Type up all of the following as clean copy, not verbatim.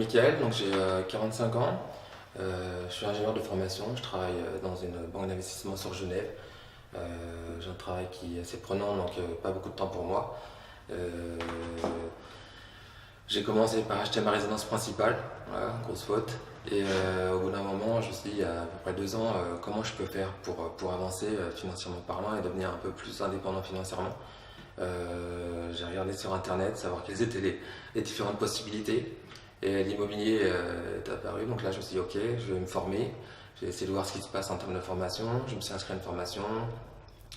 Mickaël, donc j'ai 45 ans. Je suis ingénieur de formation, je travaille dans une banque d'investissement sur Genève. J'ai un travail qui est assez prenant, donc pas beaucoup de temps pour moi. Euh, j'ai commencé par acheter ma résidence principale, voilà, grosse faute. Et au bout d'un moment, je me suis dit, il y a à peu près 2 ans, comment je peux faire pour avancer financièrement parlant et devenir un peu plus indépendant financièrement. J'ai regardé sur internet, savoir quelles étaient les différentes possibilités. Et l'immobilier est apparu, donc là je me suis dit ok, je vais me former, j'ai essayé de voir ce qui se passe en termes de formation, je me suis inscrit à une formation,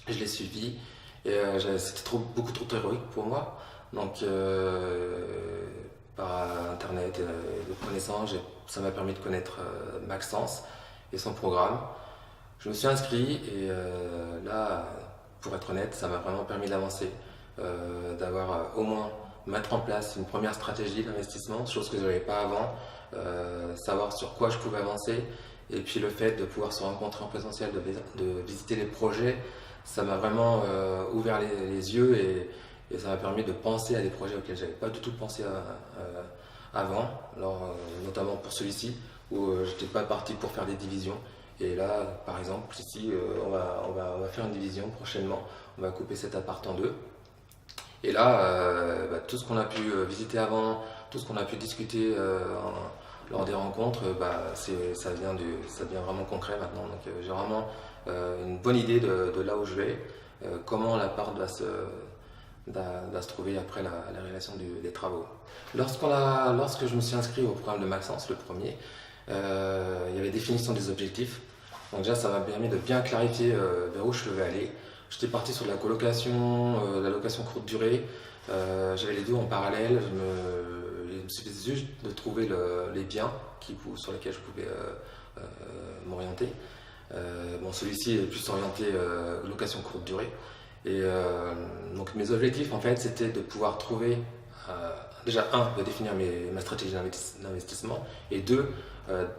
je l'ai suivi, et c'était beaucoup trop théorique pour moi, donc par internet et de connaissances, ça m'a permis de connaître Maxence et son programme. Je me suis inscrit et là, pour être honnête, ça m'a vraiment permis d'avancer, d'avoir au moins mettre en place une première stratégie d'investissement, chose que je n'avais pas avant, savoir sur quoi je pouvais avancer, et puis le fait de pouvoir se rencontrer en présentiel, de visiter les projets, ça m'a vraiment ouvert les yeux et ça m'a permis de penser à des projets auxquels je n'avais pas du tout pensé avant, alors, notamment pour celui-ci, où je n'étais pas parti pour faire des divisions. Et là, par exemple, ici, on va faire une division prochainement, on va couper cet appart en deux. Et là, tout ce qu'on a pu visiter avant, tout ce qu'on a pu discuter lors des rencontres, ça devient vraiment concret maintenant. Donc j'ai vraiment une bonne idée de là où je vais, comment l'appart va se trouver après la réalisation des travaux. Lorsque je me suis inscrit au programme de Maxence, le premier, il y avait définition des objectifs. Donc déjà, ça m'a permis de bien clarifier vers où je devais aller. J'étais parti sur la colocation, la location courte durée. J'avais les deux en parallèle. Il me suffisait juste de trouver les biens sur lesquels je pouvais m'orienter. Bon, celui-ci est plus orienté location courte durée. Et donc mes objectifs, en fait, c'était de pouvoir trouver, déjà de définir ma stratégie d'investissement, et deux,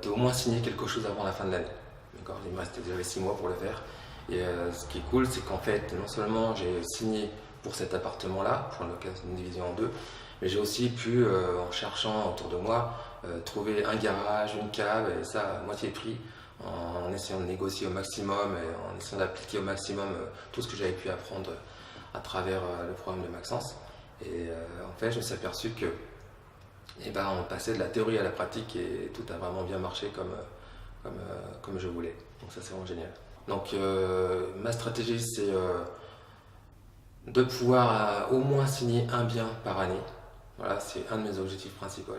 d'au moins signer quelque chose avant la fin de l'année. Il me restait déjà 6 mois pour le faire. Et ce qui est cool, c'est qu'en fait, non seulement j'ai signé pour cet appartement-là, pour une division en deux, mais j'ai aussi pu, en cherchant autour de moi, trouver un garage, une cave, et ça à moitié prix, en essayant de négocier au maximum et en essayant d'appliquer au maximum tout ce que j'avais pu apprendre à travers le programme de Maxence. Et en fait, je me suis aperçu que on passait de la théorie à la pratique et tout a vraiment bien marché comme je voulais. Donc ça, c'est vraiment génial. Donc ma stratégie, c'est de pouvoir au moins signer un bien par année. Voilà, c'est un de mes objectifs principaux.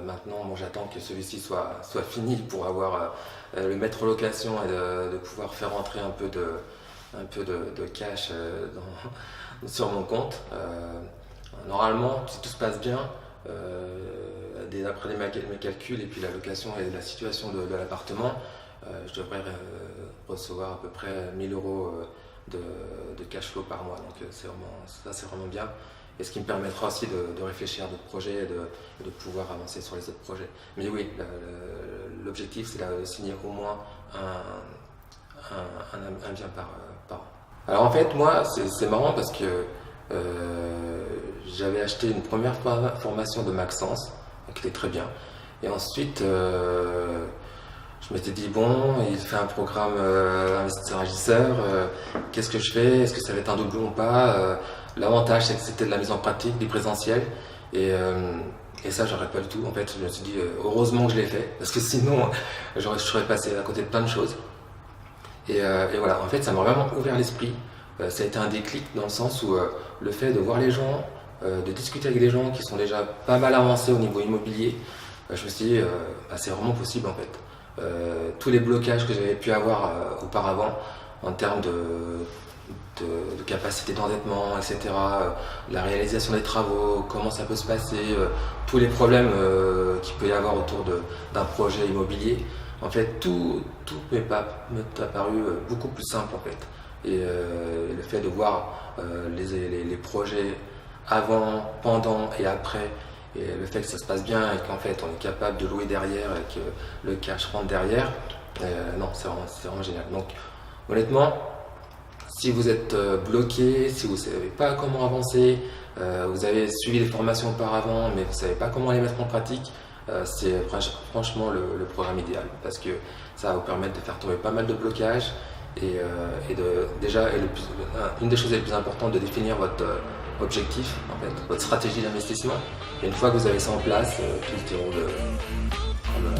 Maintenant, j'attends que celui-ci soit fini pour avoir le mettre en location et de pouvoir faire rentrer un peu de cash sur mon compte. Normalement, si tout se passe bien, d'après mes calculs et puis la location et la situation de l'appartement, je devrais recevoir à peu près 1 000 euros de cash flow par mois. Donc c'est vraiment bien. Et ce qui me permettra aussi de réfléchir à d'autres projets et de pouvoir avancer sur les autres projets. Mais oui, l'objectif, c'est de signer au moins un bien par an. Alors en fait, moi, c'est marrant parce que j'avais acheté une première formation de Maxence, qui était très bien. Et ensuite, je m'étais dit, bon, il fait un programme investisseur-agisseur, qu'est-ce que je fais? Est-ce que ça va être un doublon ou pas? L'avantage, c'est que c'était de la mise en pratique, du présentiel. Et ça, j'aurais pas du tout. En fait, je me suis dit, heureusement que je l'ai fait, parce que sinon, je serais passé à côté de plein de choses. Et voilà, en fait, ça m'a vraiment ouvert l'esprit. Ça a été un déclic dans le sens où le fait de voir les gens, de discuter avec des gens qui sont déjà pas mal avancés au niveau immobilier, je me suis dit, c'est vraiment possible en fait. Tous les blocages que j'avais pu avoir auparavant en termes de capacité d'endettement, etc., la réalisation des travaux, comment ça peut se passer, tous les problèmes qu'il peut y avoir autour d'un projet immobilier, en fait tout m'est apparu beaucoup plus simple en fait. Et le fait de voir les projets avant, pendant et après, et le fait que ça se passe bien et qu'en fait on est capable de louer derrière et que le cash rentre derrière, non, c'est vraiment génial. Donc honnêtement, Si vous êtes bloqué, si vous ne savez pas comment avancer, vous avez suivi des formations auparavant mais vous ne savez pas comment les mettre en pratique, c'est franchement le programme idéal parce que ça va vous permettre de faire tomber pas mal de blocages une des choses les plus importantes, de définir votre objectif, en fait, votre stratégie d'investissement. Et une fois que vous avez ça en place, tout se déroule comme